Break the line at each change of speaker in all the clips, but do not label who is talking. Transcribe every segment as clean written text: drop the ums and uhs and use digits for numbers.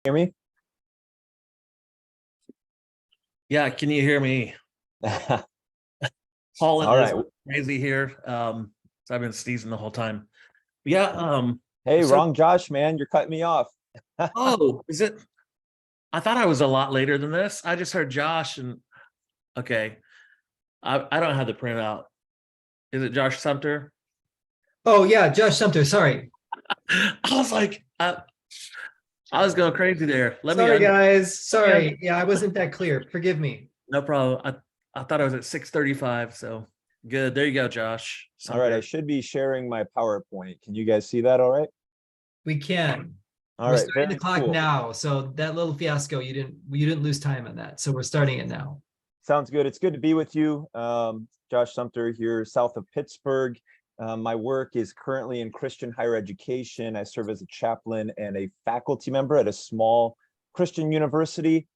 Hear me?
Yeah, can you hear me?
All
Pollen is
right.
crazy here. So I've been sneezing the whole time. Yeah,
Hey,
so
wrong Josh, man. You're cutting me off.
is it? I thought I was a lot later than this. I just heard Josh and okay. I don't have the printout. Is it Josh Sumter?
Oh yeah, Josh Sumter. Sorry.
I was like, I was going crazy there.
Sorry, guys.
let me
Sorry. Yeah, I wasn't that clear. Forgive me.
no problem. I thought I was at 6:35, so good. There you go, Josh
All right. I
Sumter.
should be sharing my PowerPoint. Can you guys see that all right?
We can.
All
We're
right.
starting the
Very
clock
cool.
now. So that little fiasco, you didn't lose time on that. So we're starting it now.
Sounds good. It's good to be with you. Josh Sumter here, south of Pittsburgh. My work is currently in Christian higher education. I serve as a chaplain and a faculty member at a small Christian university.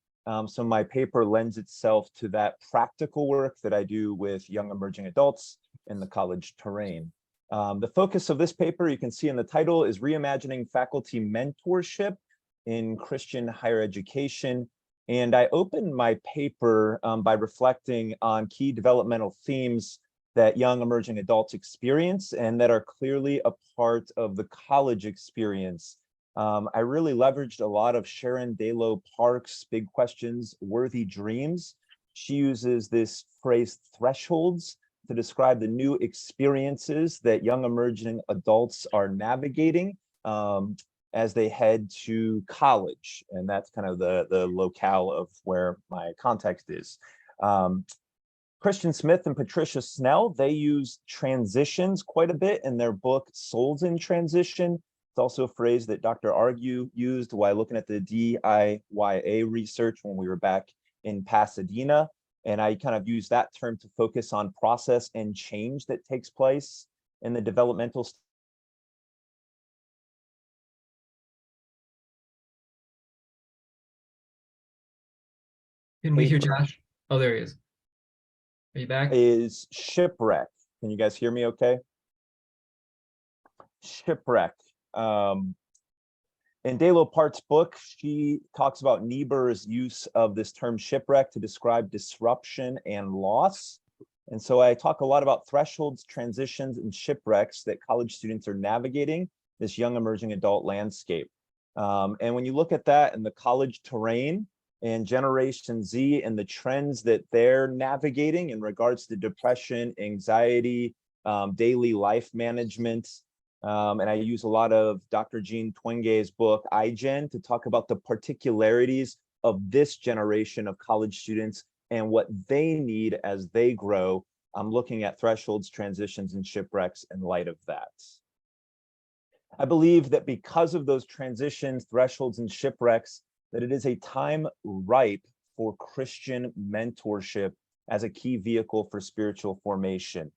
So my paper lends itself to that practical work that I do with young emerging adults in the college terrain. The focus of this paper, you can see in the title, is Reimagining Faculty Mentorship in Christian Higher Education. And I opened my paper by reflecting on key developmental themes that young emerging adults experience and that are clearly a part of the college experience. I really leveraged a lot of Sharon Dalo Park's Big Questions, Worthy Dreams. She uses this phrase thresholds to describe the new experiences that young emerging adults are navigating as they head to college. And that's kind of the locale of where my context is. Christian Smith and Patricia Snell, they use transitions quite a bit in their book, Souls in Transition. It's also a phrase that Dr. Argue used while looking at the DIYA research when we were back in Pasadena. And I kind of use that term to focus on process and change that takes place in the developmental.
Can we hear Josh? Oh, there he is. Are you back?
Is shipwreck. Can you guys hear me okay? Shipwreck. In Dalo Part's book, she talks about Niebuhr's use of this term shipwreck to describe disruption and loss. And so I talk a lot about thresholds, transitions, and shipwrecks that college students are navigating this young emerging adult landscape. And when you look at that in the college terrain and Generation Z and the trends that they're navigating in regards to depression, anxiety, daily life management, and I use a lot of Dr. Jean Twenge's book, iGen, to talk about the particularities of this generation of college students and what they need as they grow. I'm looking at thresholds, transitions, and shipwrecks in light of that. I believe that because of those transitions, thresholds, and shipwrecks, that it is a time ripe for Christian mentorship as a key vehicle for spiritual formation.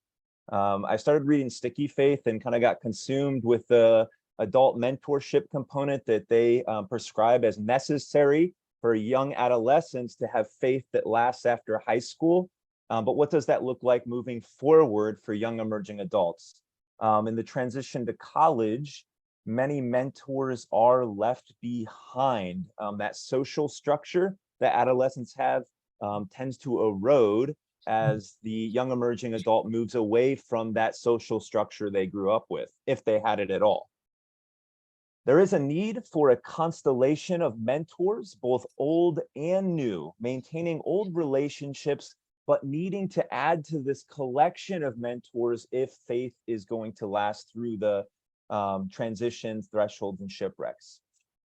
I started reading Sticky Faith and kind of got consumed with the adult mentorship component that they prescribe as necessary for young adolescents to have faith that lasts after high school. But what does that look like moving forward for young emerging adults? In the transition to college, many mentors are left behind. That social structure that adolescents have tends to erode as the young emerging adult moves away from that social structure they grew up with, if they had it at all. There is a need for a constellation of mentors, both old and new, maintaining old relationships, but needing to add to this collection of mentors if faith is going to last through the transitions, thresholds, and shipwrecks.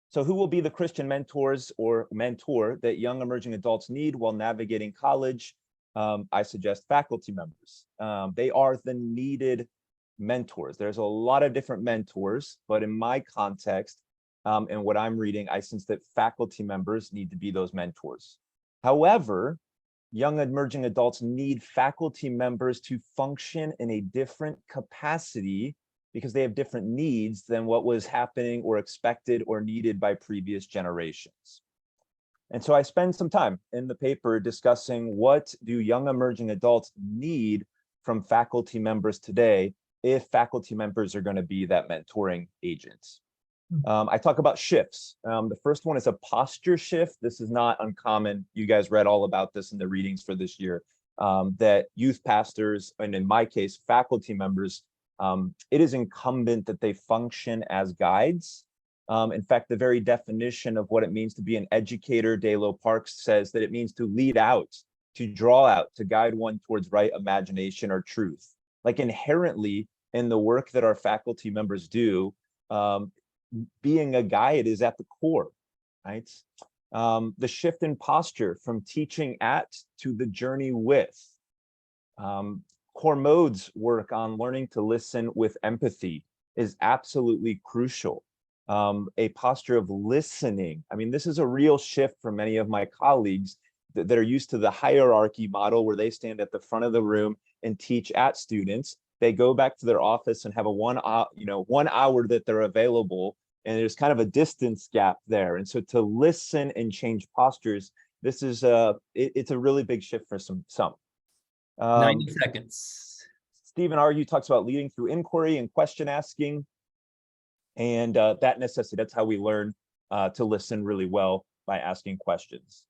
So who will be the Christian mentors or mentor that young emerging adults need while navigating college? I suggest faculty members. They are the needed mentors. There's a lot of different mentors, but in my context and what I'm reading, I sense that faculty members need to be those mentors. However, young emerging adults need faculty members to function in a different capacity because they have different needs than what was happening or expected or needed by previous generations. And so I spend some time in the paper discussing what do young emerging adults need from faculty members today if faculty members are going to be that mentoring agent. I talk about shifts. The first one is a posture shift. This is not uncommon. You guys read all about this in the readings for this year, that youth pastors, and in my case, faculty members, it is incumbent that they function as guides. In fact, the very definition of what it means to be an educator, Dalo Parks says that it means to lead out, to draw out, to guide one towards right imagination or truth. Like inherently in the work that our faculty members do, being a guide is at the core, right? The shift in posture from teaching at to the journey with. Cormode's work on learning to listen with empathy is absolutely crucial. A posture of listening. I mean, this is a real shift for many of my colleagues that are used to the hierarchy model where they stand at the front of the room and teach at students. They go back to their office and have a 1 hour that they're available, and there's kind of a distance gap there. And so to listen and change postures, this is it's a really big shift for some.
90 seconds.
Stephen Argue talks about leading through inquiry and question asking, and that necessity. That's how we learn to listen really well, by asking questions.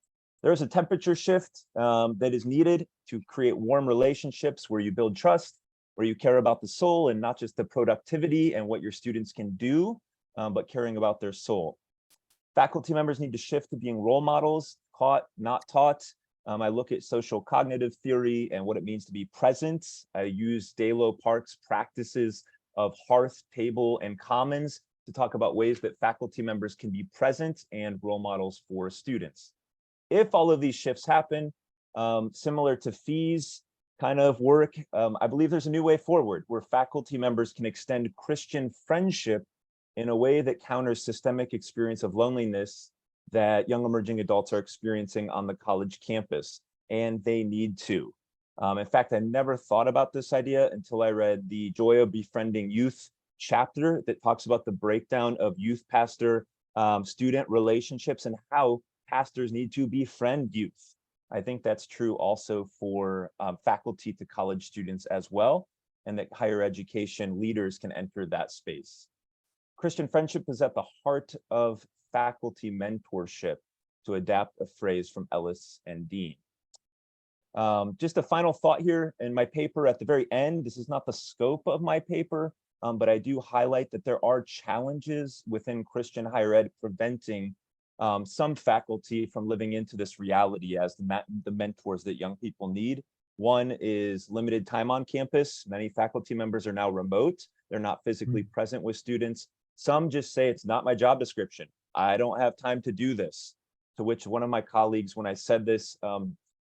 There's a temperature shift that is needed to create warm relationships where you build trust, where you care about the soul and not just the productivity and what your students can do, but caring about their soul. Faculty members need to shift to being role models, caught, not taught. I look at social cognitive theory and what it means to be present. I use Dalo Parks' practices of hearth, table, and commons to talk about ways that faculty members can be present and role models for students. If all of these shifts happen, similar to fees kind of work, I believe there's a new way forward where faculty members can extend Christian friendship in a way that counters systemic experience of loneliness that young emerging adults are experiencing on the college campus, and they need to. In fact, I never thought about this idea until I read the Joy of Befriending Youth chapter that talks about the breakdown of youth pastor student relationships and how pastors need to befriend youth. I think that's true also for faculty to college students as well, and that higher education leaders can enter that space. Christian friendship is at the heart of faculty mentorship, to adapt a phrase from Ellis and Dean. Just a final thought here in my paper at the very end. This is not the scope of my paper, but I do highlight that there are challenges within Christian higher ed preventing some faculty from living into this reality as the mentors that young people need. One is limited time on campus. Many faculty members are now remote. They're not physically present with students. Some just say, it's not my job description. I don't have time to do this. To which one of my colleagues, when I said this,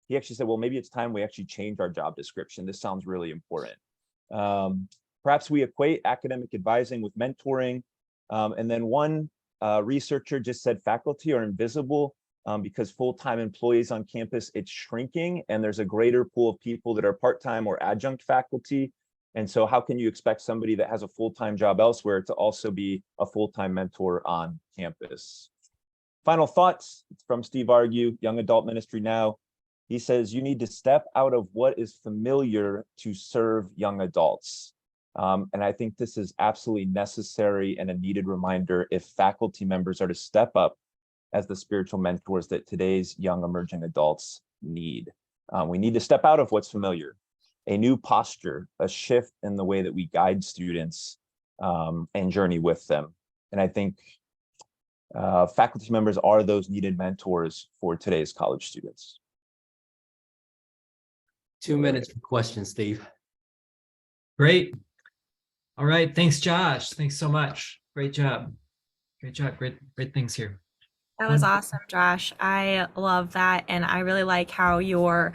he actually said, well, maybe it's time we actually change our job description. This sounds really important. Perhaps we equate academic advising with mentoring. And then one researcher just said faculty are invisible because full-time employees on campus, it's shrinking, and there's a greater pool of people that are part-time or adjunct faculty. And so how can you expect somebody that has a full-time job elsewhere to also be a full-time mentor on campus? Final thoughts from Steve Argue, Young Adult Ministry Now. He says, you need to step out of what is familiar to serve young adults. And I think this is absolutely necessary and a needed reminder if faculty members are to step up as the spiritual mentors that today's young emerging adults need. We need to step out of what's familiar, a new posture, a shift in the way that we guide students and journey with them. And I think faculty members are those needed mentors for today's college students.
2 minutes for questions, Steve.
Great. All right. Thanks, Josh. Thanks so much. Great job. Great job. Great things here.
That was awesome, Josh. I love that. And I really like how you're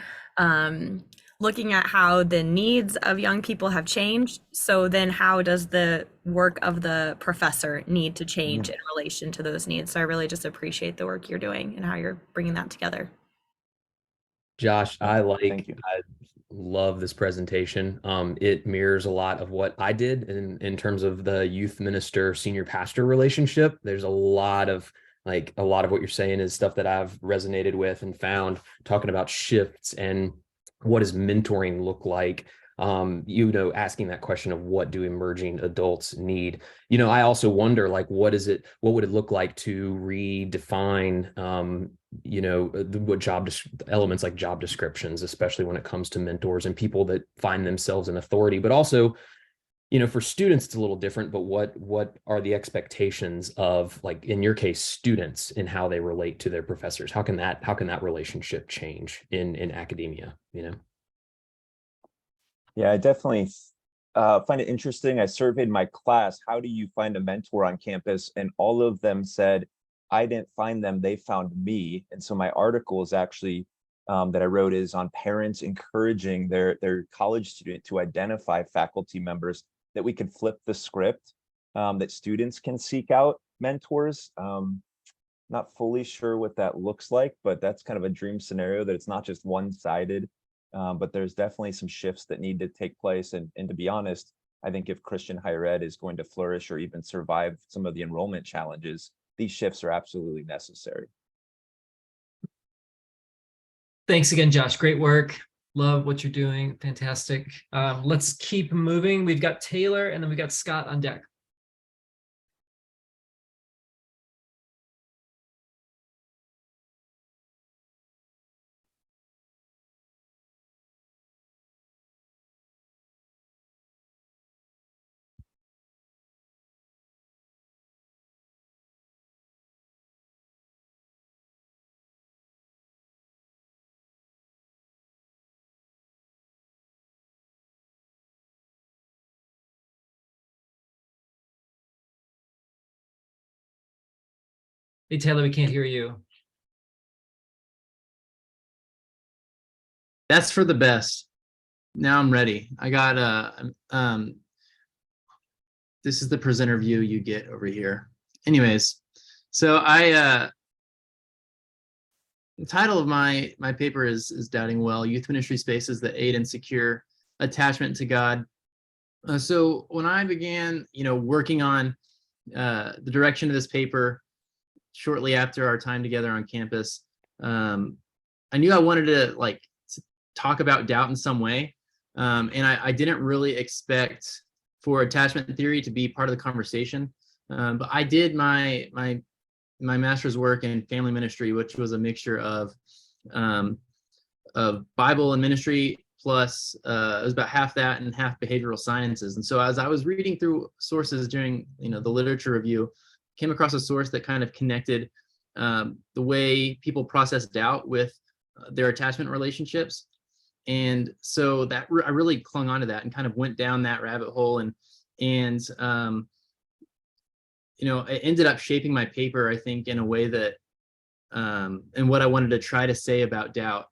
looking at how the needs of young people have changed. So then how does the work of the professor need to change in relation to those needs? So I really just appreciate the work you're doing and how you're bringing that together.
Josh, I
Thank you.
love this presentation. It mirrors a lot of what I did in terms of the youth minister, senior pastor relationship. There's a lot of what you're saying is stuff that I've resonated with and found, talking about shifts and what does mentoring look like. asking that question of what do emerging adults need. I also wonder, like, what would it look like to redefine, elements like job descriptions, especially when it comes to mentors and people that find themselves in authority, but also, for students, it's a little different, but what are the expectations of, like, in your case, students and how they relate to their professors? How can that relationship change in academia,
Yeah, I definitely find it interesting. I surveyed my class, how do you find a mentor on campus? And all of them said, I didn't find them, they found me. And so my article is actually that I wrote is on parents encouraging their college student to identify faculty members, that we could flip the script, that students can seek out mentors. Not fully sure what that looks like, but that's kind of a dream scenario, that it's not just one-sided. But there's definitely some shifts that need to take place. And to be honest, I think if Christian higher ed is going to flourish or even survive some of the enrollment challenges, these shifts are absolutely necessary.
Thanks again, Josh. Great work. Love what you're doing. Fantastic. Let's keep moving. We've got Taylor and then we got Scott on deck. Hey, Taylor, we can't hear you.
That's for the best. Now I'm ready. I got this is the presenter view you get over here. Anyways, so the title of my paper is Doubting Well: Youth Ministry Spaces that Aid and Secure Attachment to God. So when I began, working on the direction of this paper shortly after our time together on campus, I knew I wanted to talk about doubt in some way. And I didn't really expect for attachment theory to be part of the conversation. But I did my master's work in family ministry, which was a mixture of Bible and ministry, plus it was about half that and half behavioral sciences. And so as I was reading through sources during the literature review, came across a source that kind of connected the way people process doubt with their attachment relationships. And so that I really clung onto that and kind of went down that rabbit hole, and it ended up shaping my paper, I think, in a way that and what I wanted to try to say about doubt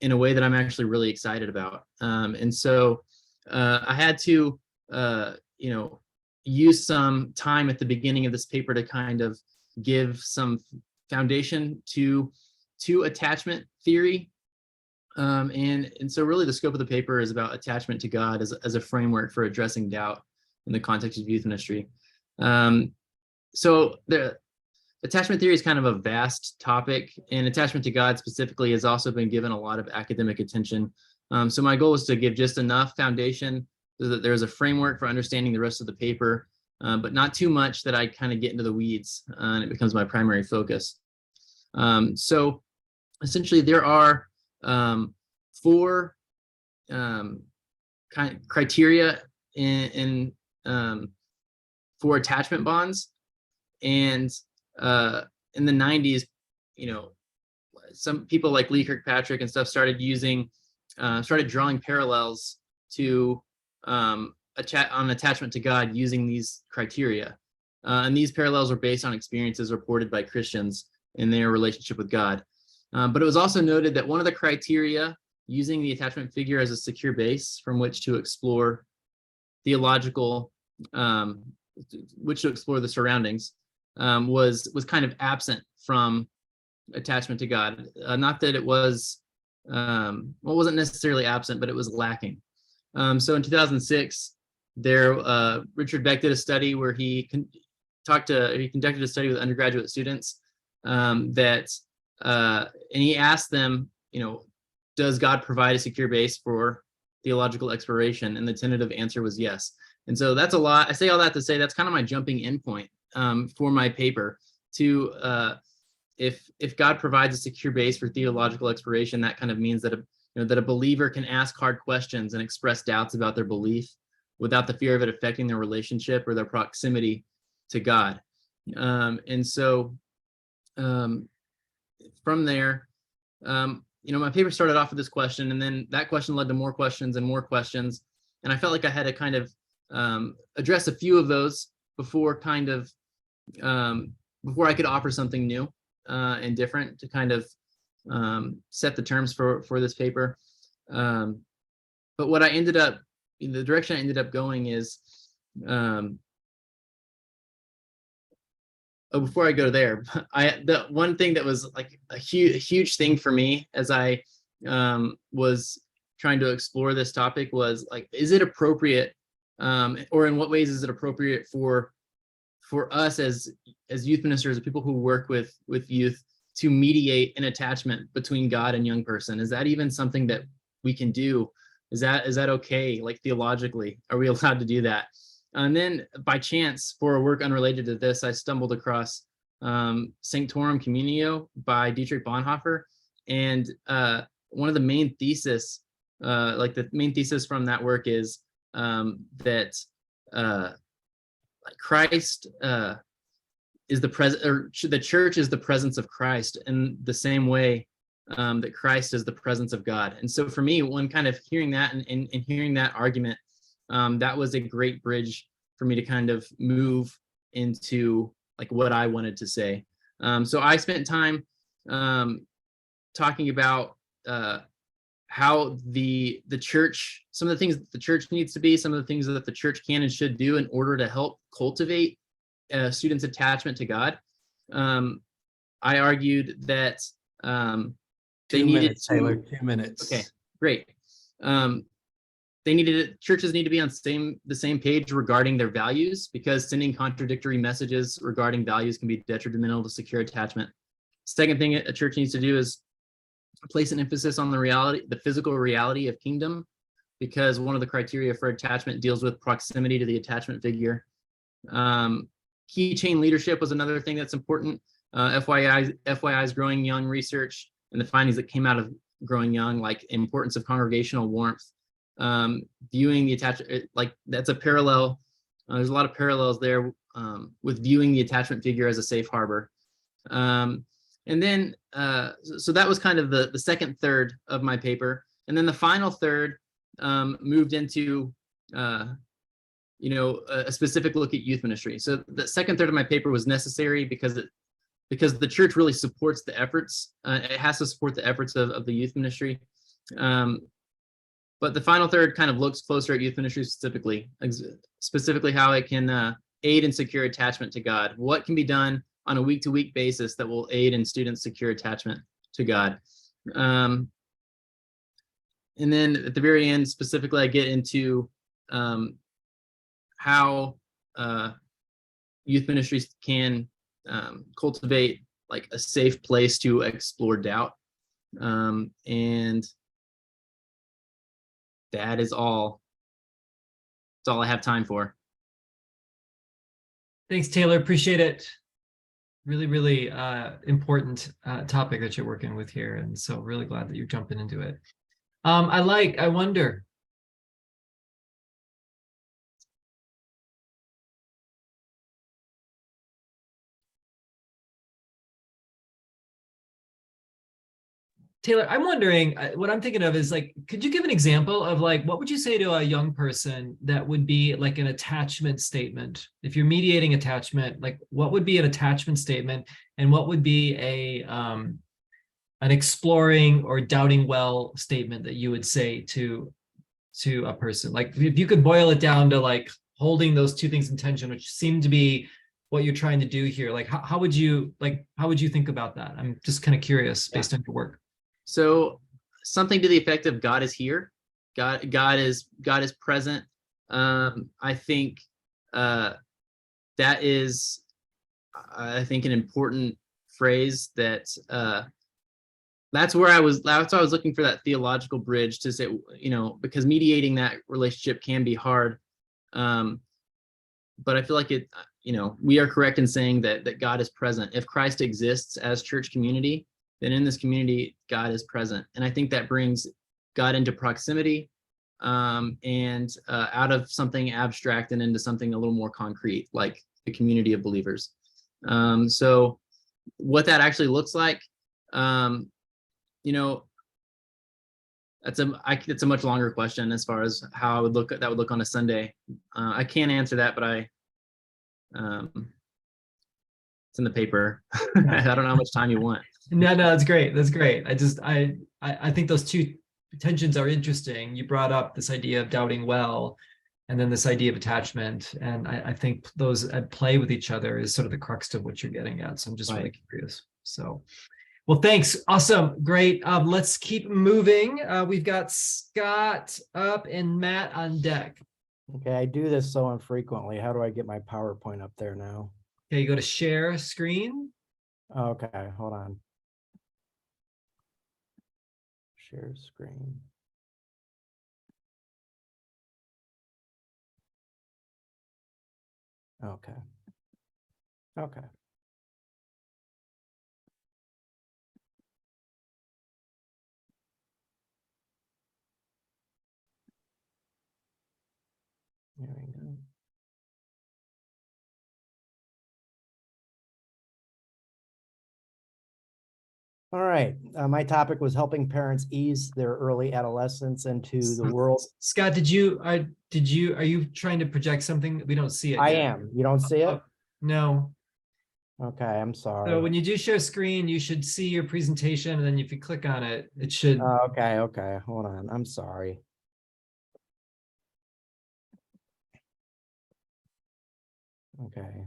in a way that I'm actually really excited about. And so I had to use some time at the beginning of this paper to kind of give some foundation to attachment theory. And so really the scope of the paper is about attachment to God as a framework for addressing doubt in the context of youth ministry. So the attachment theory is kind of a vast topic, and attachment to God specifically has also been given a lot of academic attention. So my goal is to give just enough foundation so that there's a framework for understanding the rest of the paper, but not too much that I kind of get into the weeds and it becomes my primary focus. So essentially there are 4 criteria in for attachment bonds. And in the 90s, some people like Lee Kirkpatrick and stuff started drawing parallels to on attachment to God using these criteria. And these parallels are based on experiences reported by Christians in their relationship with God. But it was also noted that one of the criteria using the attachment figure as a secure base from which to explore theological, which to explore the surroundings, was kind of absent from attachment to God. Not that it was, well, it wasn't necessarily absent, but it was lacking. So in 2006, Richard Beck did a study where he conducted a study with undergraduate students and he asked them, does God provide a secure base for theological exploration? And the tentative answer was yes. And so that's a lot. I say all that to say that's kind of my jumping in point for my paper to if God provides a secure base for theological exploration, that kind of means that that a believer can ask hard questions and express doubts about their belief without the fear of it affecting their relationship or their proximity to God. And so from there, my paper started off with this question, and then that question led to more questions and more questions. And I felt like I had to kind of address a few of those before before I could offer something new and different to kind of set the terms for this paper. But what I ended up, the direction I ended up going is, before I go there, the one thing that was like a huge thing for me as I was trying to explore this topic was like, is it appropriate, or in what ways is it appropriate for us as youth ministers, people who work with youth, to mediate an attachment between God and young person? Is that even something that we can do? Is that okay? Like theologically, are we allowed to do that? And then by chance, for a work unrelated to this, I stumbled across Sanctorum Communio by Dietrich Bonhoeffer. And one of the main thesis, the main thesis from that work is that Christ is the present, or the church is the presence of Christ in the same way that Christ is the presence of God. And so for me, when kind of hearing that and hearing that argument, that was a great bridge for me to kind of move into like what I wanted to say. So I spent time talking about how the church, some of the things that the church needs to be, some of the things that the church can and should do in order to help cultivate students' attachment to God. I argued that they needed
Taylor, 2 minutes.
Okay, great. Churches need to be on the same page regarding their values, because sending contradictory messages regarding values can be detrimental to secure attachment. Second thing a church needs to do is place an emphasis on the physical reality of kingdom, because one of the criteria for attachment deals with proximity to the attachment figure. Key chain leadership was another thing that's important. FYI's Growing Young research and the findings that came out of Growing Young, like importance of congregational warmth, viewing the attachment, like that's a parallel. There's a lot of parallels there with viewing the attachment figure as a safe harbor. And then, so that was kind of the second third of my paper. And then the final third moved into, a specific look at youth ministry. So the second third of my paper was necessary because the church really supports the efforts. It has to support the efforts of the youth ministry. But the final third kind of looks closer at youth ministry specifically how it can aid and secure attachment to God. What can be done on a week-to-week basis that will aid in students' secure attachment to God. And then at the very end, specifically, I get into how youth ministries can cultivate like a safe place to explore doubt. And that is all. That's all I have time for.
Thanks, Taylor. Appreciate it. Really, really important topic that you're working with here. And so really glad that you're jumping into it. I wonder. Taylor, I'm wondering, what I'm thinking of is like, could you give an example of like, what would you say to a young person that would be like an attachment statement? If you're mediating attachment, like what would be an attachment statement, and what would be an exploring or doubting well statement that you would say to a person? Like if you could boil it down to like holding those two things in tension, which seem to be what you're trying to do here, like how would you think about that? I'm just kind of curious based on your work.
So something to the effect of God is here. God is present. I think that is, I think, an important phrase that that's where I was looking for that theological bridge to say, because mediating that relationship can be hard. But I feel like we are correct in saying that God is present. If Christ exists as church community, then in this community, God is present. And I think that brings God into proximity, and out of something abstract and into something a little more concrete, like the community of believers. So what that actually looks like, it's a much longer question as far as how that would look on a Sunday. I can't answer that, but it's in the paper. I don't know how much time you want.
No, that's great. That's great. I think those two tensions are interesting. You brought up this idea of doubting well, and then this idea of attachment. And I think those at play with each other is sort of the crux of what you're getting at. So I'm just really curious. So, well, thanks. Awesome. Great. Let's keep moving. We've got Scott up and Matt on deck.
Okay, I do this so infrequently. How do I get my PowerPoint up there now?
Okay, you go to share screen.
Okay, hold on. Share screen. Okay. Okay. There we go. All right. My topic was helping parents ease their early adolescence into the world.
Scott, are you trying to project something? We don't see it
I
yet.
am. You don't see it?
No.
Okay, I'm sorry.
So when you do share screen, you should see your presentation, and then if you click on it, it should.
Okay. Hold on. I'm sorry. Okay.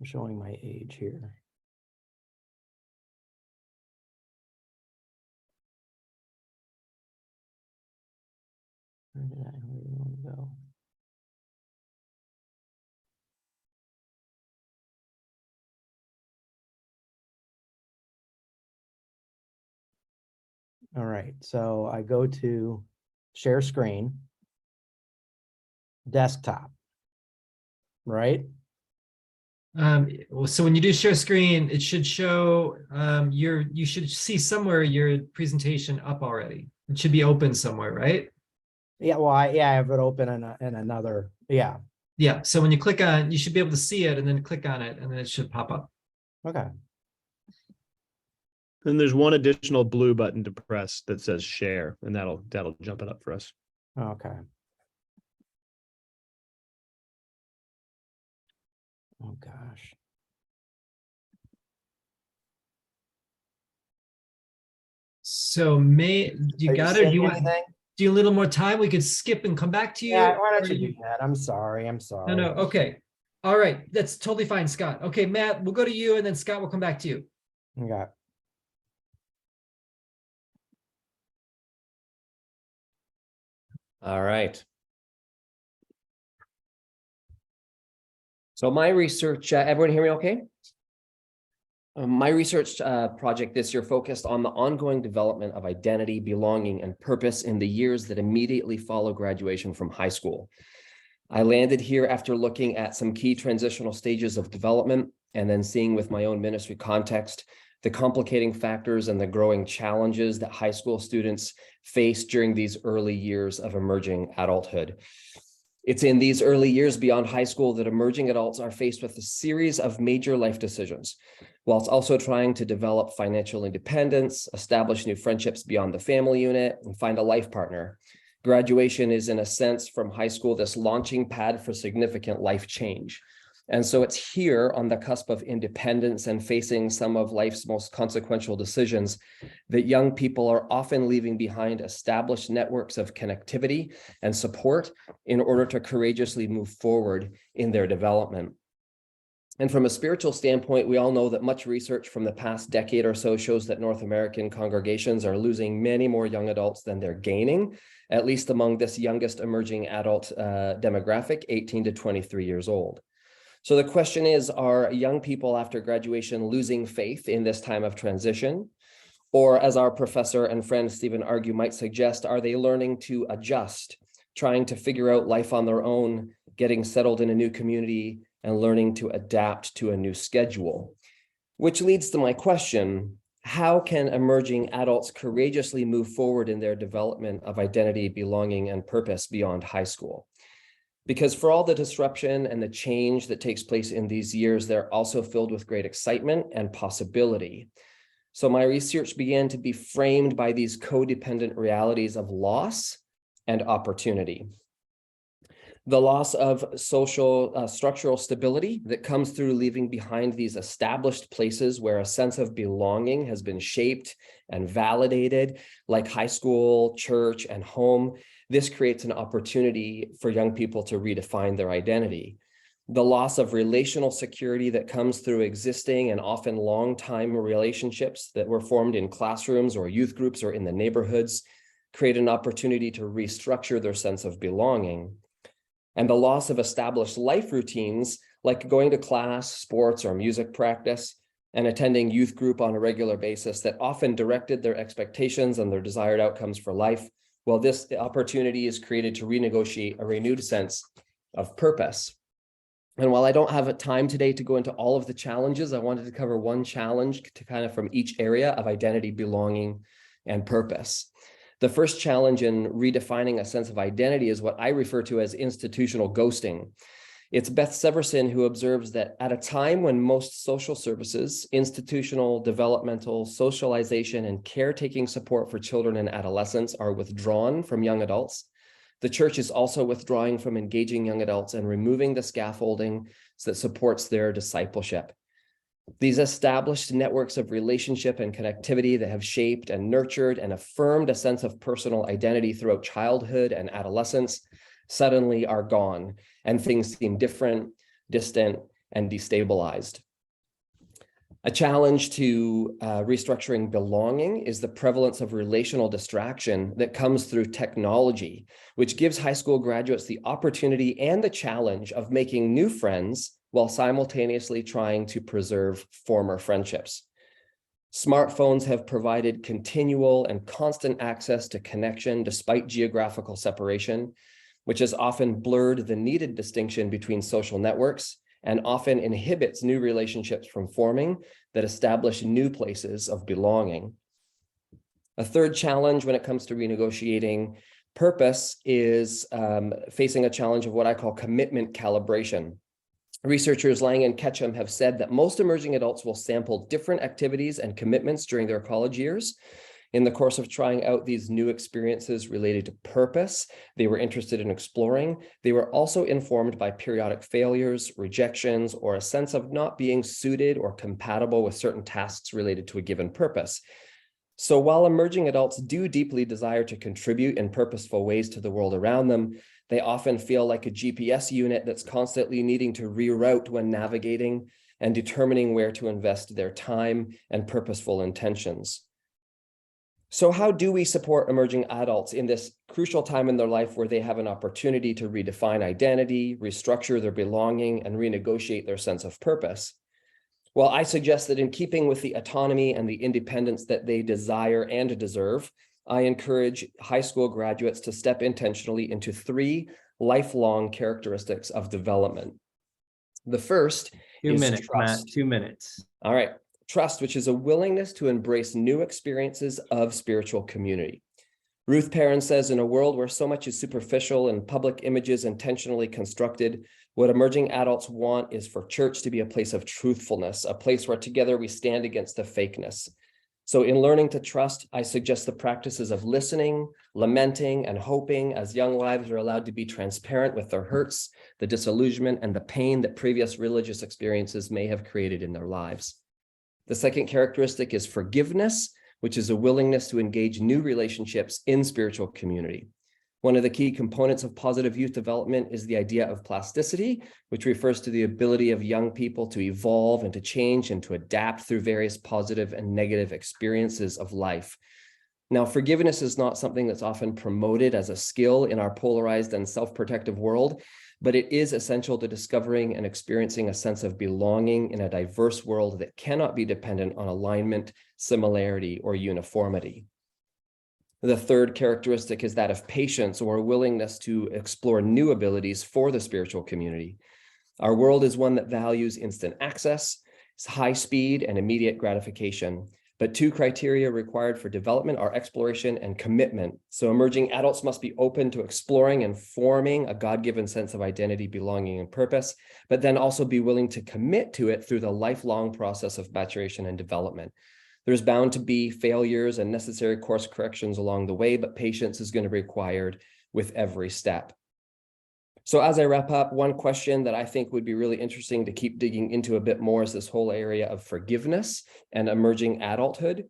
I'm showing my age here. Where did I want to go? All right, so I go to share screen, desktop, right?
So when you do share screen, it should show you should see somewhere your presentation up already. It should be open somewhere, right?
Yeah, well, I have it open in another, yeah.
Yeah, so when you click on, you should be able to see it and then click on it and then it should pop up.
Okay.
Then there's one additional blue button to press that says share, and that'll jump it up for us.
Okay. Oh gosh.
So you got it? Do you want
anything?
do you a little more time? We could skip and come back to you.
Yeah, why don't you do that? I'm sorry.
No, okay. All right, that's totally fine, Scott. Okay, Matt, we'll go to you and then Scott will come back to you.
Okay.
All right. So my research, everyone hear me okay? My research project this year focused on the ongoing development of identity, belonging, and purpose in the years that immediately follow graduation from high school. I landed here after looking at some key transitional stages of development and then seeing with my own ministry context the complicating factors and the growing challenges that high school students face during these early years of emerging adulthood. It's in these early years beyond high school that emerging adults are faced with a series of major life decisions, whilst also trying to develop financial independence, establish new friendships beyond the family unit, and find a life partner. Graduation is, in a sense, from high school, this launching pad for significant life change. And so it's here on the cusp of independence and facing some of life's most consequential decisions that young people are often leaving behind established networks of connectivity and support in order to courageously move forward in their development. And from a spiritual standpoint, we all know that much research from the past decade or so shows that North American congregations are losing many more young adults than they're gaining, at least among this youngest emerging adult demographic, 18 to 23 years old. So the question is, are young people after graduation losing faith in this time of transition? Or as our professor and friend Stephen Argue might suggest, are they learning to adjust, trying to figure out life on their own, getting settled in a new community, and learning to adapt to a new schedule? Which leads to my question: how can emerging adults courageously move forward in their development of identity, belonging, and purpose beyond high school? Because for all the disruption and the change that takes place in these years, they're also filled with great excitement and possibility. So my research began to be framed by these codependent realities of loss and opportunity. The loss of social structural stability that comes through leaving behind these established places where a sense of belonging has been shaped and validated, like high school, church, and home. This creates an opportunity for young people to redefine their identity. The loss of relational security that comes through existing and often long-time relationships that were formed in classrooms or youth groups or in the neighborhoods create an opportunity to restructure their sense of belonging. And the loss of established life routines, like going to class, sports, or music practice, and attending youth group on a regular basis that often directed their expectations and their desired outcomes for life. Well, this opportunity is created to renegotiate a renewed sense of purpose. And while I don't have time today to go into all of the challenges, I wanted to cover one challenge to kind of from each area of identity, belonging, and purpose. The first challenge in redefining a sense of identity is what I refer to as institutional ghosting. It's Beth Severson who observes that at a time when most social services, institutional, developmental, socialization, and caretaking support for children and adolescents are withdrawn from young adults, the church is also withdrawing from engaging young adults and removing the scaffolding that supports their discipleship. These established networks of relationship and connectivity that have shaped and nurtured and affirmed a sense of personal identity throughout childhood and adolescence suddenly are gone, and things seem different, distant, and destabilized. A challenge to restructuring belonging is the prevalence of relational distraction that comes through technology, which gives high school graduates the opportunity and the challenge of making new friends while simultaneously trying to preserve former friendships. Smartphones have provided continual and constant access to connection despite geographical separation, which has often blurred the needed distinction between social networks and often inhibits new relationships from forming that establish new places of belonging. A third challenge when it comes to renegotiating purpose is facing a challenge of what I call commitment calibration. Researchers Lang and Ketchum have said that most emerging adults will sample different activities and commitments during their college years. In the course of trying out these new experiences related to purpose they were interested in exploring, they were also informed by periodic failures, rejections, or a sense of not being suited or compatible with certain tasks related to a given purpose. So while emerging adults do deeply desire to contribute in purposeful ways to the world around them, they often feel like a GPS unit that's constantly needing to reroute when navigating and determining where to invest their time and purposeful intentions. So how do we support emerging adults in this crucial time in their life where they have an opportunity to redefine identity, restructure their belonging, and renegotiate their sense of purpose? Well, I suggest that in keeping with the autonomy and the independence that they desire and deserve, I encourage high school graduates to step intentionally into 3 lifelong characteristics of development. The first is
minutes,
trust.
Matt, 2 minutes.
All right. Trust, which is a willingness to embrace new experiences of spiritual community. Ruth Perrin says, in a world where so much is superficial and public images intentionally constructed, what emerging adults want is for church to be a place of truthfulness, a place where together we stand against the fakeness. So in learning to trust, I suggest the practices of listening, lamenting, and hoping as young lives are allowed to be transparent with their hurts, the disillusionment, and the pain that previous religious experiences may have created in their lives. The second characteristic is forgiveness, which is a willingness to engage new relationships in spiritual community. One of the key components of positive youth development is the idea of plasticity, which refers to the ability of young people to evolve and to change and to adapt through various positive and negative experiences of life. Now, forgiveness is not something that's often promoted as a skill in our polarized and self-protective world, but it is essential to discovering and experiencing a sense of belonging in a diverse world that cannot be dependent on alignment, similarity, or uniformity. The third characteristic is that of patience, or a willingness to explore new abilities for the spiritual community. Our world is one that values instant access, high speed, and immediate gratification. But two criteria required for development are exploration and commitment. So emerging adults must be open to exploring and forming a God-given sense of identity, belonging, and purpose, but then also be willing to commit to it through the lifelong process of maturation and development. There's bound to be failures and necessary course corrections along the way, but patience is going to be required with every step. So as I wrap up, one question that I think would be really interesting to keep digging into a bit more is this whole area of forgiveness and emerging adulthood,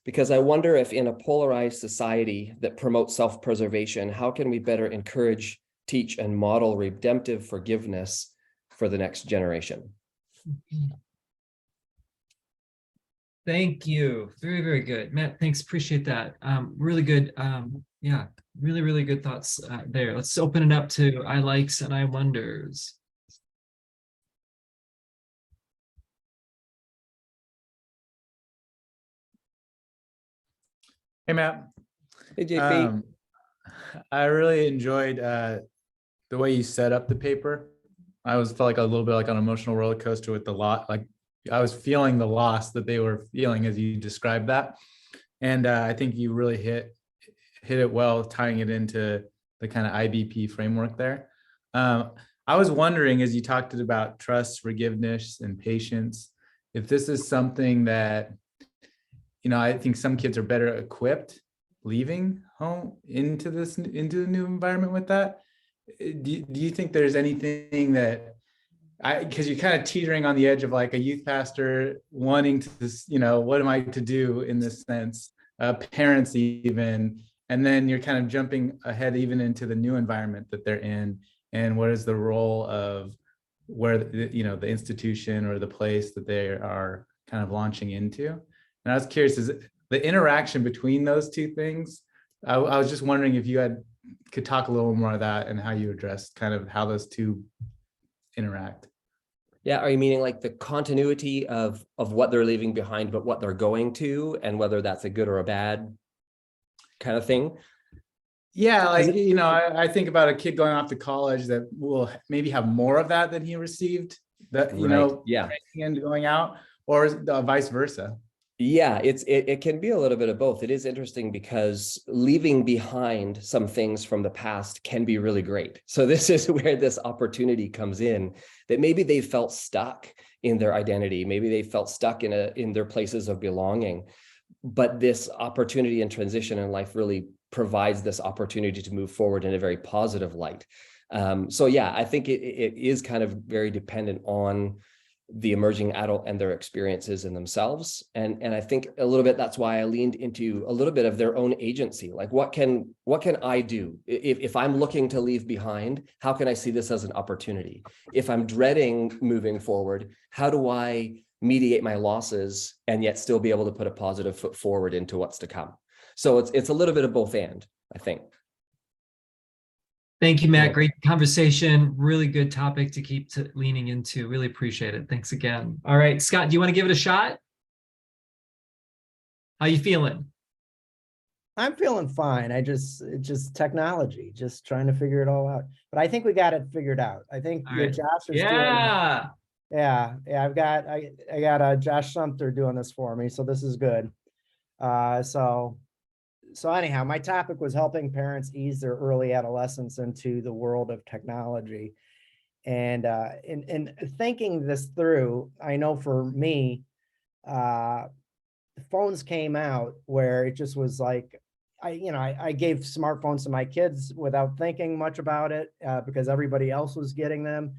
because I wonder if in a polarized society that promotes self-preservation, how can we better encourage, teach, and model redemptive forgiveness for the next generation?
Thank you. Very, very good. Matt, thanks. Appreciate that. Really good. Yeah, really, really good thoughts there. Let's open it up to I likes and I wonders.
Hey, Matt.
Hey, JP.
I really enjoyed the way you set up the paper. I felt like a little bit like an emotional roller coaster with the lot. Like I was feeling the loss that they were feeling as you described that. And I think you really hit it well, tying it into the kind of IBP framework there. I was wondering, as you talked about trust, forgiveness, and patience, if this is something that, I think some kids are better equipped leaving home into the new environment with that. Do you think there's anything that, because you're kind of teetering on the edge of like a youth pastor wanting to, what am I to do in this sense, parents even, and then you're kind of jumping ahead even into the new environment that they're in, and what is the role of where the institution or the place that they are kind of launching into. And I was curious, is the interaction between those two things, I was just wondering if you could talk a little more of that and how you addressed kind of how those two interact.
Yeah, are you meaning like the continuity of what they're leaving behind, but what they're going to, and whether that's a good or a bad kind of thing?
Yeah, like, I think about a kid going off to college that will maybe have more of that than he received, that,
yeah,
and going out, or vice versa.
Yeah, it can be a little bit of both. It is interesting because leaving behind some things from the past can be really great. So this is where this opportunity comes in, that maybe they felt stuck in their identity. Maybe they felt stuck in their places of belonging. But this opportunity and transition in life really provides this opportunity to move forward in a very positive light. So yeah, I think it is kind of very dependent on the emerging adult and their experiences in themselves. And I think a little bit, that's why I leaned into a little bit of their own agency. Like, what can I do? If I'm looking to leave behind, how can I see this as an opportunity? If I'm dreading moving forward, how do I mediate my losses and yet still be able to put a positive foot forward into what's to come? So it's a little bit of both and, I think.
Thank you, Matt. Great conversation. Really good topic to keep leaning into. Really appreciate it. Thanks again. All right, Scott, do you want to give it a shot? How you feeling?
I'm feeling fine. It's just technology, just trying to figure it all out. But I think we got it figured out. I think
All right.
Josh is
Yeah.
I got Josh Sumter doing this for me, so this is good. So anyhow, my topic was helping parents ease their early adolescence into the world of technology. And in thinking this through, I know for me, phones came out where it just was like, I gave smartphones to my kids without thinking much about it, because everybody else was getting them.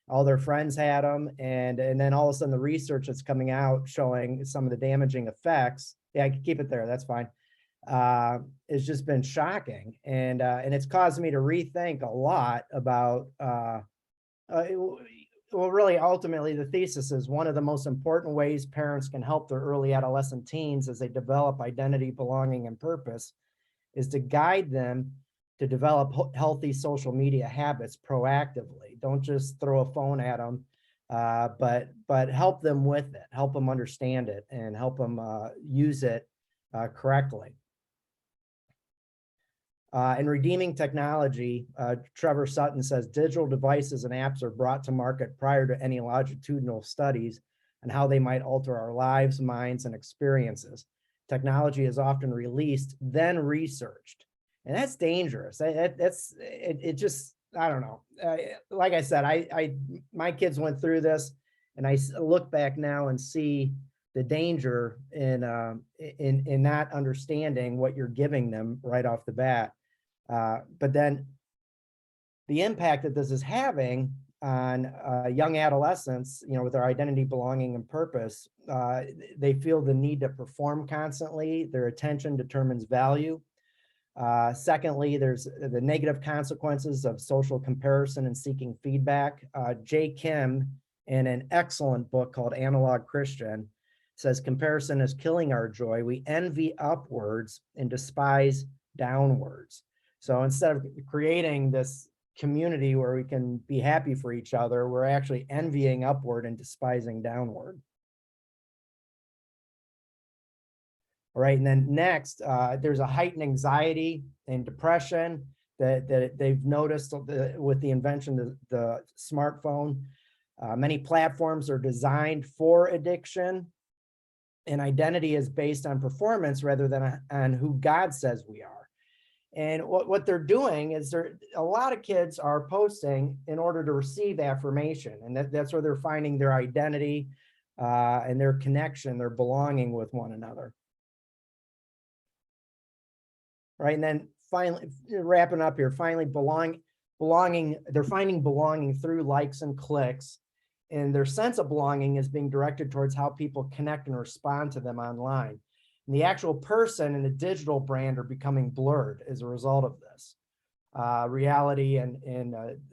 All their friends had them. And then all of a sudden the research that's coming out showing some of the damaging effects. Yeah, I can keep it there. That's fine. It's just been shocking. And it's caused me to rethink a lot about, well, really, ultimately, the thesis is one of the most important ways parents can help their early adolescent teens as they develop identity, belonging, and purpose is to guide them to develop healthy social media habits proactively. Don't just throw a phone at them, but help them with it, help them understand it, and help them use it correctly. In redeeming technology, Trevor Sutton says digital devices and apps are brought to market prior to any longitudinal studies on how they might alter our lives, minds, and experiences. Technology is often released, then researched, and that's dangerous. It just, I don't know. Like I said, my kids went through this, and I look back now and see the danger in not understanding what you're giving them right off the bat. But then the impact that this is having on young adolescents, with their identity, belonging, and purpose, they feel the need to perform constantly. Their attention determines value. Secondly, there's the negative consequences of social comparison and seeking feedback. Jay Kim, in an excellent book called Analog Christian, says comparison is killing our joy. We envy upwards and despise downwards. So instead of creating this community where we can be happy for each other, we're actually envying upward and despising downward. All right, and then next, there's a heightened anxiety and depression that they've noticed with the invention of the smartphone. Many platforms are designed for addiction, and identity is based on performance rather than on who God says we are. And what they're doing is a lot of kids are posting in order to receive affirmation, and that's where they're finding their identity and their connection, their belonging with one another. Right, and then finally, wrapping up here, finally belonging, they're finding belonging through likes and clicks, and their sense of belonging is being directed towards how people connect and respond to them online. And the actual person and the digital brand are becoming blurred as a result of this. Reality and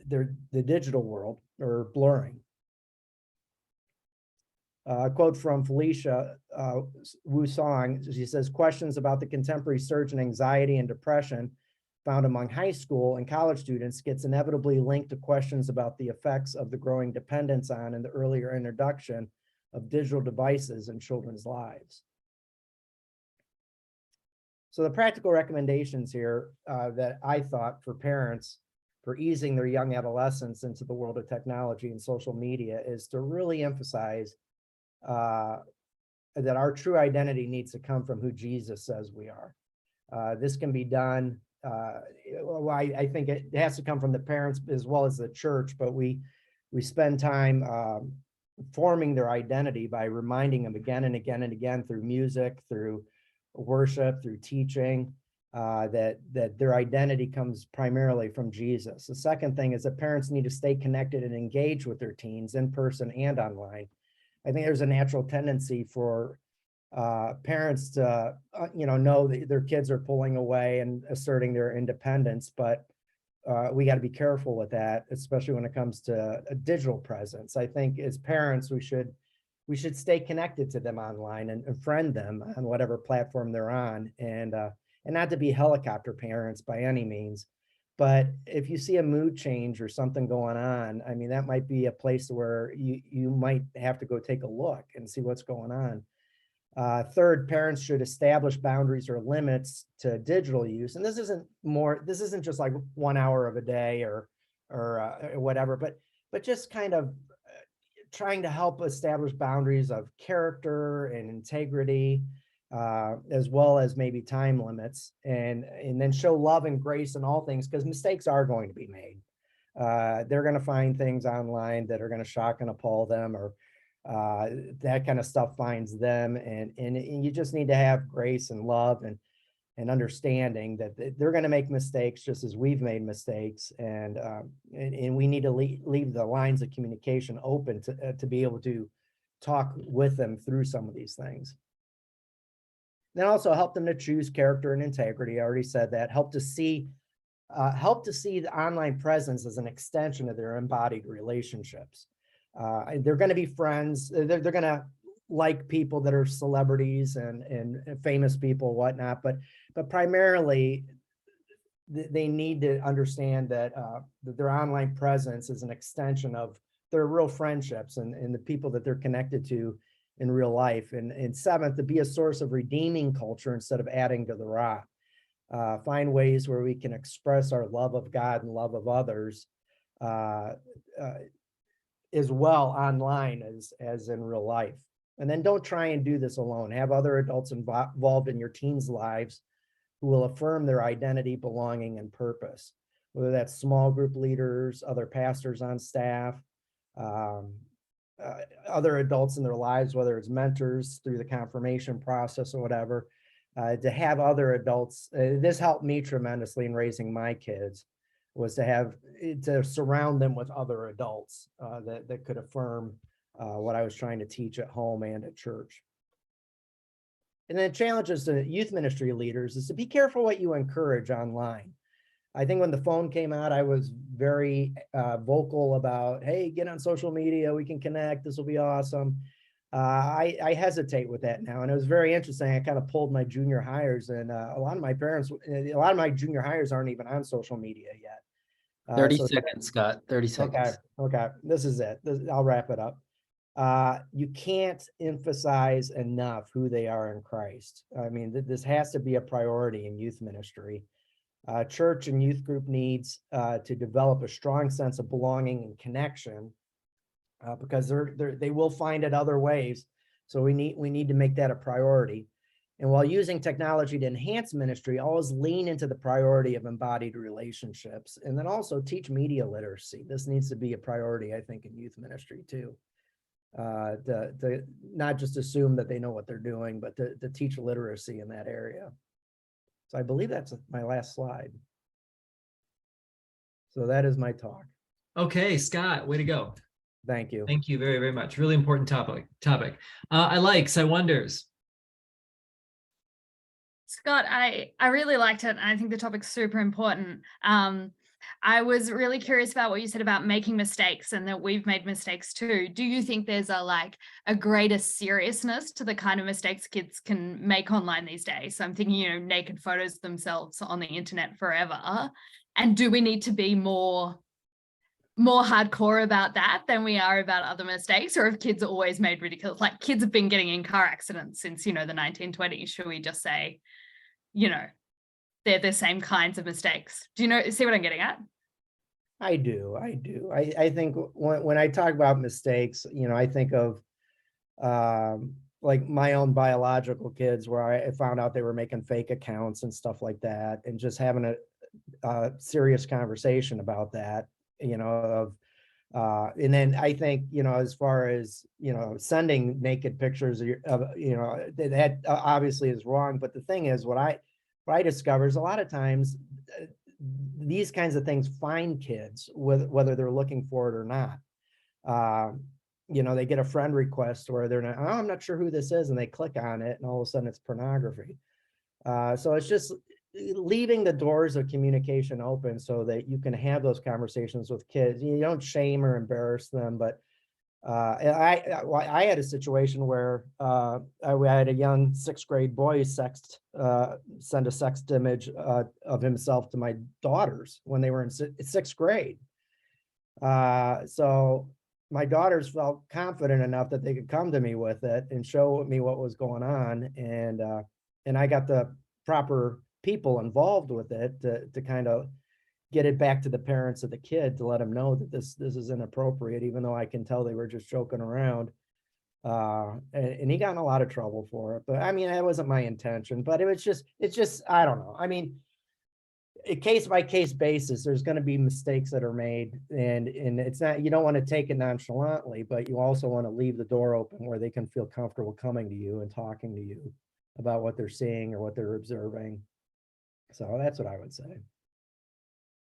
the digital world are blurring. A quote from Felicia Wu Song, she says, questions about the contemporary surge in anxiety and depression found among high school and college students gets inevitably linked to questions about the effects of the growing dependence on and the earlier introduction of digital devices in children's lives. So the practical recommendations here that I thought for parents for easing their young adolescents into the world of technology and social media is to really emphasize that our true identity needs to come from who Jesus says we are. This can be done, well, I think it has to come from the parents as well as the church, but we spend time forming their identity by reminding them again and again and again through music, through worship, through teaching, that their identity comes primarily from Jesus. The second thing is that parents need to stay connected and engaged with their teens in person and online. I think there's a natural tendency for parents to, know that their kids are pulling away and asserting their independence, but we got to be careful with that, especially when it comes to a digital presence. I think as parents, we should stay connected to them online and friend them on whatever platform they're on, and not to be helicopter parents by any means. But if you see a mood change or something going on, I mean, that might be a place where you might have to go take a look and see what's going on. Third, parents should establish boundaries or limits to digital use. And this isn't just like 1 hour of a day or whatever, but just kind of trying to help establish boundaries of character and integrity, as well as maybe time limits, and then show love and grace in all things, because mistakes are going to be made. They're going to find things online that are going to shock and appall them, or that kind of stuff finds them, and you just need to have grace and love and understanding that they're going to make mistakes just as we've made mistakes, and we need to leave the lines of communication open to be able to talk with them through some of these things. Then also help them to choose character and integrity. I already said that. Help to see the online presence as an extension of their embodied relationships. They're going to be friends. They're going to like people that are celebrities and famous people, whatnot. But primarily, they need to understand that, that their online presence is an extension of their real friendships and the people that they're connected to in real life. And seventh, to be a source of redeeming culture instead of adding to the rot. Find ways where we can express our love of God and love of others as well online as in real life. And then don't try and do this alone. Have other adults involved in your teens' lives who will affirm their identity, belonging, and purpose, whether that's small group leaders, other pastors on staff, other adults in their lives, whether it's mentors through the confirmation process or whatever, to have other adults. This helped me tremendously in raising my kids, was to surround them with other adults that could affirm what I was trying to teach at home and at church. And then challenges to youth ministry leaders is to be careful what you encourage online. I think when the phone came out, I was very vocal about, hey, get on social media, we can connect, this will be awesome. I hesitate with that now. And it was very interesting. I kind of pulled my junior hires, and a lot of my junior hires aren't even on social media yet.
30 seconds, Scott, 30 seconds.
Okay. This is it. I'll wrap it up. You can't emphasize enough who they are in Christ. I mean, this has to be a priority in youth ministry. Church and youth group needs to develop a strong sense of belonging and connection because they will find it other ways. So we need to make that a priority. And while using technology to enhance ministry, always lean into the priority of embodied relationships, and then also teach media literacy. This needs to be a priority, I think, in youth ministry too. To not just assume that they know what they're doing, but to teach literacy in that area. So I believe that's my last slide. So that is my talk.
Okay, Scott, way to go.
Thank you.
Thank you very, very much. Really important topic. I wonders.
Scott, I really liked it, and I think the topic's super important. I was really curious about what you said about making mistakes and that we've made mistakes too. Do you think there's a greater seriousness to the kind of mistakes kids can make online these days? So I'm thinking, naked photos of themselves on the internet forever. And do we need to be more hardcore about that than we are about other mistakes? Or have kids always made ridiculous, kids have been getting in car accidents since, the 1920s. Should we just say, they're the same kinds of mistakes? Do you see what I'm getting at?
I do. I think when I talk about mistakes, I think of my own biological kids, where I found out they were making fake accounts and stuff like that, and just having a serious conversation about that, and then I think, as far as, sending naked pictures of, that obviously is wrong. But the thing is, what I discover is a lot of times these kinds of things find kids whether they're looking for it or not. They get a friend request where they're not, I'm not sure who this is, and they click on it, and all of a sudden it's pornography. So it's just leaving the doors of communication open so that you can have those conversations with kids. You don't shame or embarrass them, but I had a situation where I had a young 6th grade boy send a sext image of himself to my daughters when they were in 6th grade. So my daughters felt confident enough that they could come to me with it and show me what was going on, and I got the proper people involved with it to kind of get it back to the parents of the kid, to let them know that this is inappropriate, even though I can tell they were just joking around. And he got in a lot of trouble for it. But I mean, that wasn't my intention, but it's just, I don't know. I mean, a case by case basis, there's going to be mistakes that are made, and it's not, you don't want to take it nonchalantly, but you also want to leave the door open where they can feel comfortable coming to you and talking to you about what they're seeing or what they're observing. So that's what I would say.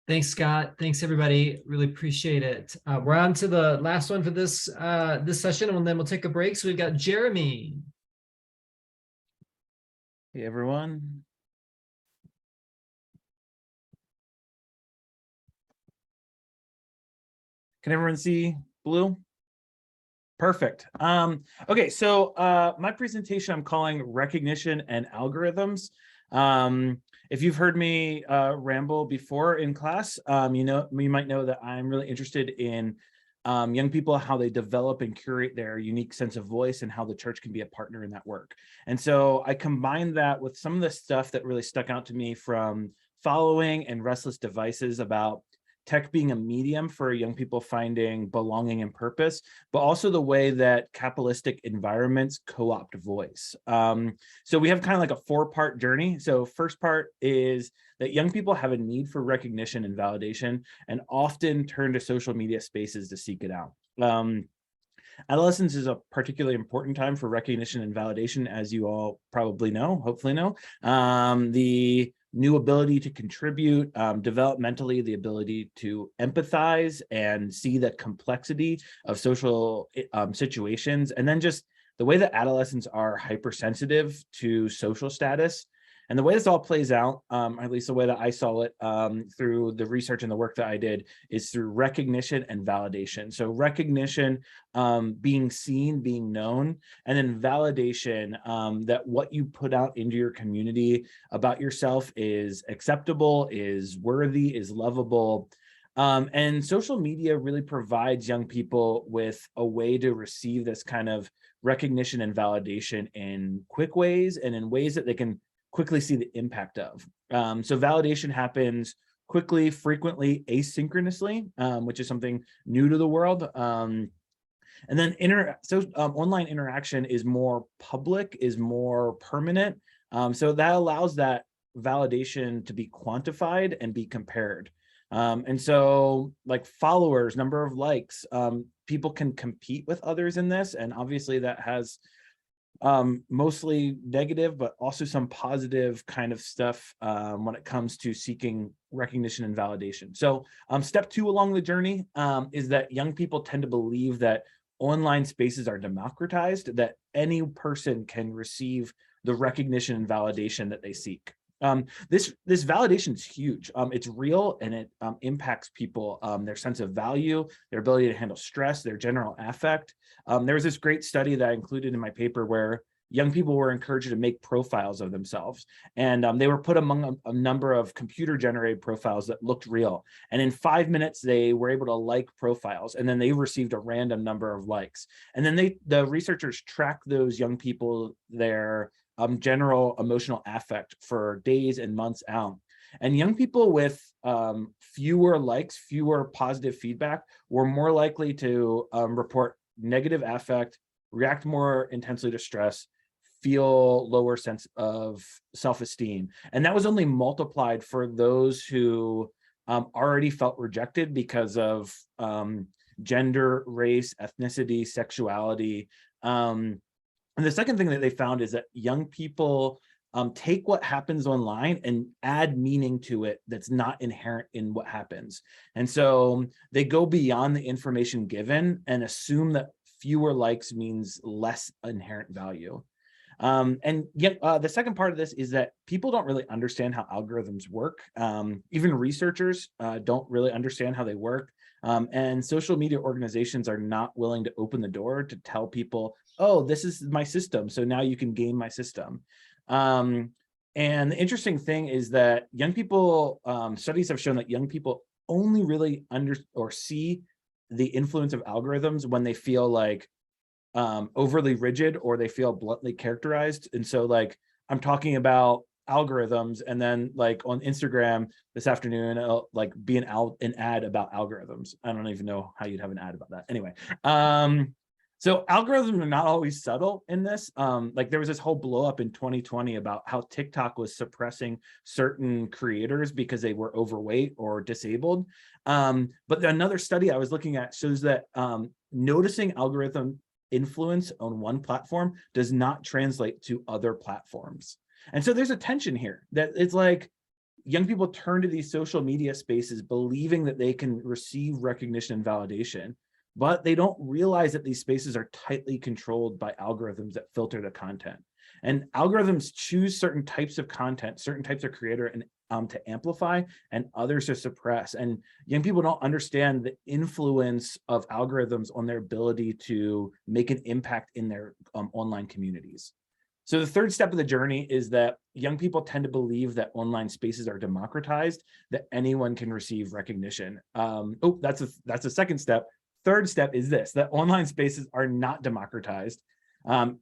Thanks, Scott. Thanks, everybody. Really appreciate it. We're on to the last one for this session, and then we'll take a break. So we've got Jeremy.
Hey, everyone. Can everyone see blue? Perfect. Okay, so my presentation I'm calling Recognition and Algorithms. If you've heard me ramble before in class, you might know that I'm really interested in young people, how they develop and curate their unique sense of voice, and how the church can be a partner in that work. And so I combined that with some of the stuff that really stuck out to me from following and Restless Devices about tech being a medium for young people finding belonging and purpose, but also the way that capitalistic environments co-opt voice. So we have kind of like a 4-part journey. So first part is that young people have a need for recognition and validation, and often turn to social media spaces to seek it out. Adolescence is a particularly important time for recognition and validation, as you all probably know, hopefully know. The new ability to contribute, developmentally, the ability to empathize and see the complexity of social situations, and then just the way that adolescents are hypersensitive to social status. And the way this all plays out, at least the way that I saw it through the research and the work that I did, is through recognition and validation. So recognition, being seen, being known, and then validation, that what you put out into your community about yourself is acceptable, is worthy, is lovable. And social media really provides young people with a way to receive this kind of recognition and validation in quick ways, and in ways that they can quickly see the impact of. So validation happens quickly, frequently, asynchronously, which is something new to the world. And then online interaction is more public, is more permanent. So that allows that validation to be quantified and be compared. And so like followers, number of likes, people can compete with others in this. And obviously that has mostly negative, but also some positive kind of stuff when it comes to seeking recognition and validation. So step 2 along the journey is that young people tend to believe that online spaces are democratized, that any person can receive the recognition and validation that they seek. This validation is huge. It's real, and it impacts people, their sense of value, their ability to handle stress, their general affect. There was this great study that I included in my paper where young people were encouraged to make profiles of themselves, and they were put among a number of computer-generated profiles that looked real. And in 5 minutes, they were able to like profiles, and then they received a random number of likes. And then the researchers tracked those young people, their general emotional affect for days and months out. And young people with fewer likes, fewer positive feedback, were more likely to report negative affect, react more intensely to stress, feel lower sense of self-esteem. And that was only multiplied for those who already felt rejected because of gender, race, ethnicity, sexuality. And the second thing that they found is that young people take what happens online and add meaning to it that's not inherent in what happens. And so they go beyond the information given and assume that fewer likes means less inherent value. And yet the second part of this is that people don't really understand how algorithms work. Even researchers don't really understand how they work. And social media organizations are not willing to open the door to tell people, oh, this is my system, so now you can game my system. And the interesting thing is that young people, studies have shown that young people only really see the influence of algorithms when they feel like overly rigid, or they feel bluntly characterized. And so like I'm talking about algorithms, and then like on Instagram this afternoon, I'll like be an ad about algorithms. I don't even know how you'd have an ad about that. Anyway, so algorithms are not always subtle in this. Like there was this whole blow up in 2020 about how TikTok was suppressing certain creators because they were overweight or disabled. But another study I was looking at shows that noticing algorithm influence on one platform does not translate to other platforms. And so there's a tension here that it's like young people turn to these social media spaces believing that they can receive recognition and validation, but they don't realize that these spaces are tightly controlled by algorithms that filter the content. And algorithms choose certain types of content, certain types of creator, and to amplify, and others to suppress. And young people don't understand the influence of algorithms on their ability to make an impact in their online communities. So the third step of the journey is that young people tend to believe that online spaces are democratized, that anyone can receive recognition. That's a second step. Third step is this, that online spaces are not democratized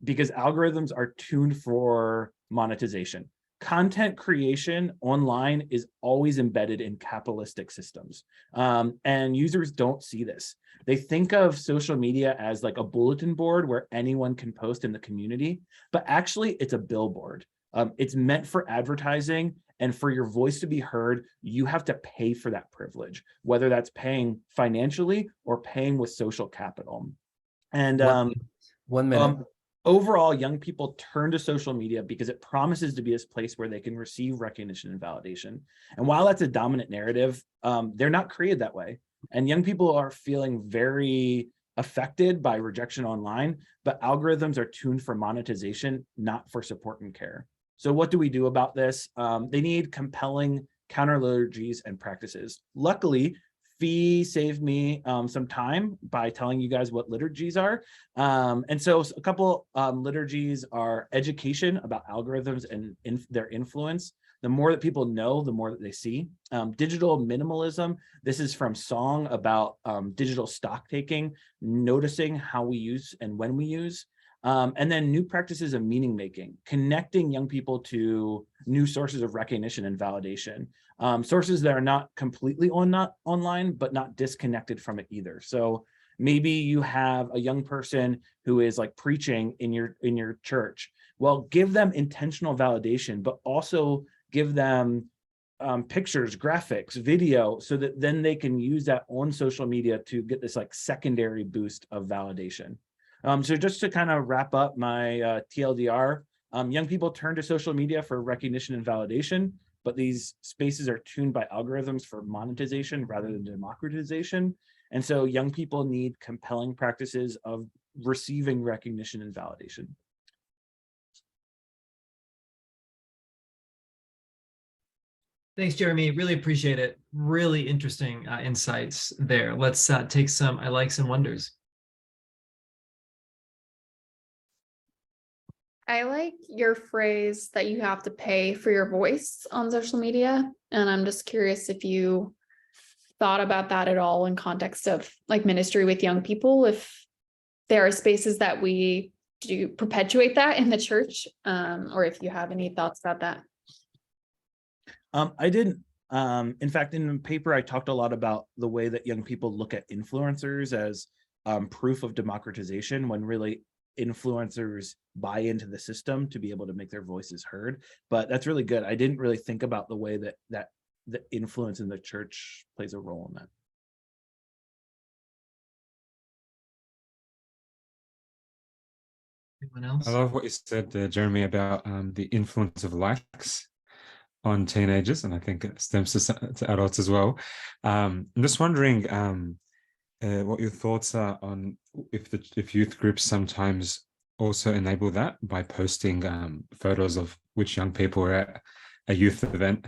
because algorithms are tuned for monetization. Content creation online is always embedded in capitalistic systems, and users don't see this. They think of social media as like a bulletin board where anyone can post in the community, but actually it's a billboard. It's meant for advertising, and for your voice to be heard, you have to pay for that privilege, whether that's paying financially or paying with social capital. And
One minute.
overall, young people turn to social media because it promises to be this place where they can receive recognition and validation. And while that's a dominant narrative, they're not created that way. And young people are feeling very affected by rejection online, but algorithms are tuned for monetization, not for support and care. So what do we do about this? They need compelling counter liturgies and practices. Luckily, Fee saved me some time by telling you guys what liturgies are. And so a couple liturgies are education about algorithms and their influence. The more that people know, the more that they see. Digital minimalism. This is from Song about digital stock taking, noticing how we use and when we use. And then new practices of meaning making, connecting young people to new sources of recognition and validation, sources that are not completely online, but not disconnected from it either. So maybe you have a young person who is like preaching in your church. Well, give them intentional validation, but also give them pictures, graphics, video, so that then they can use that on social media to get this like secondary boost of validation. So just to kind of wrap up my TLDR, young people turn to social media for recognition and validation, but these spaces are tuned by algorithms for monetization rather than democratization. And so young people need compelling practices of receiving recognition and validation.
Thanks, Jeremy. Really appreciate it. Really interesting insights there. Let's take some I likes and wonders.
I like your phrase that you have to pay for your voice on social media. And I'm just curious if you thought about that at all in context of like ministry with young people, if there are spaces that we do perpetuate that in the church, or if you have any thoughts about that.
I didn't. In fact, in the paper, I talked a lot about the way that young people look at influencers as proof of democratization, when really influencers buy into the system to be able to make their voices heard. But that's really good. I didn't really think about the way that the influence in the church plays a role in that.
Anyone else?
I love what you said there, Jeremy, about the influence of likes on teenagers, and I think it stems to adults as well. I'm just wondering what your thoughts are on if youth groups sometimes also enable that by posting photos of which young people are at a youth event,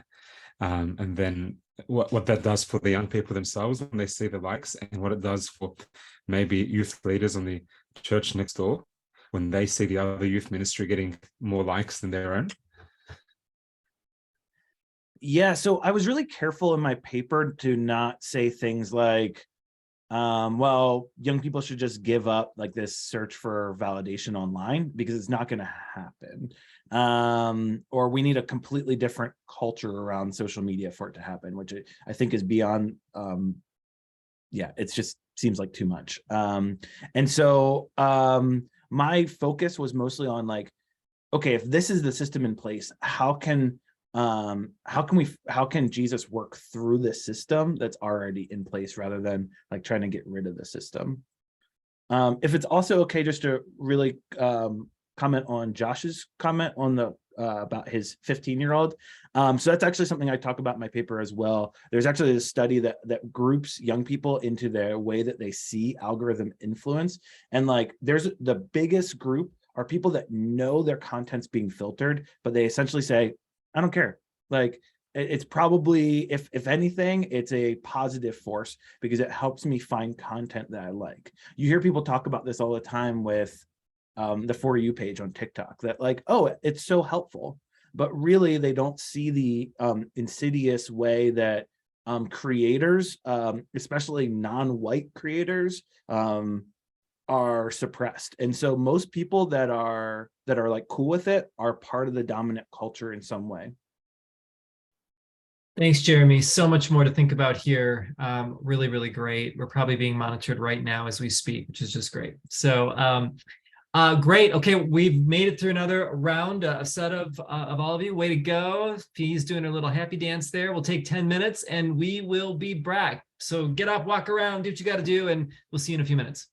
and then what that does for the young people themselves when they see the likes, and what it does for maybe youth leaders on the church next door when they see the other youth ministry getting more likes than their own.
Yeah, so I was really careful in my paper to not say things like, well, young people should just give up like this search for validation online, because it's not going to happen. Or we need a completely different culture around social media for it to happen, which I think is beyond, yeah, it's just seems like too much. And so my focus was mostly on like, okay, if this is the system in place, how can Jesus work through the system that's already in place rather than like trying to get rid of the system? If it's also okay, just to really comment on Josh's comment on the about his 15-year-old. So that's actually something I talk about in my paper as well. There's actually a study that groups young people into the way that they see algorithm influence. And like there's the biggest group are people that know their content's being filtered, but they essentially say, I don't care. Like it's probably, if anything, it's a positive force because it helps me find content that I like. You hear people talk about this all the time with the For You page on TikTok, that like, oh, it's so helpful, but really they don't see the insidious way that creators, especially non-white creators, are suppressed. And so most people that are like cool with it are part of the dominant culture in some way.
Thanks, Jeremy. So much more to think about here. Really, really great. We're probably being monitored right now as we speak, which is just great. So great. Okay, we've made it through another round, a set of all of you. Way to go. P's doing a little happy dance there. We'll take 10 minutes and we will be back. So get up, walk around, do what you got to do, and we'll see you in a few minutes.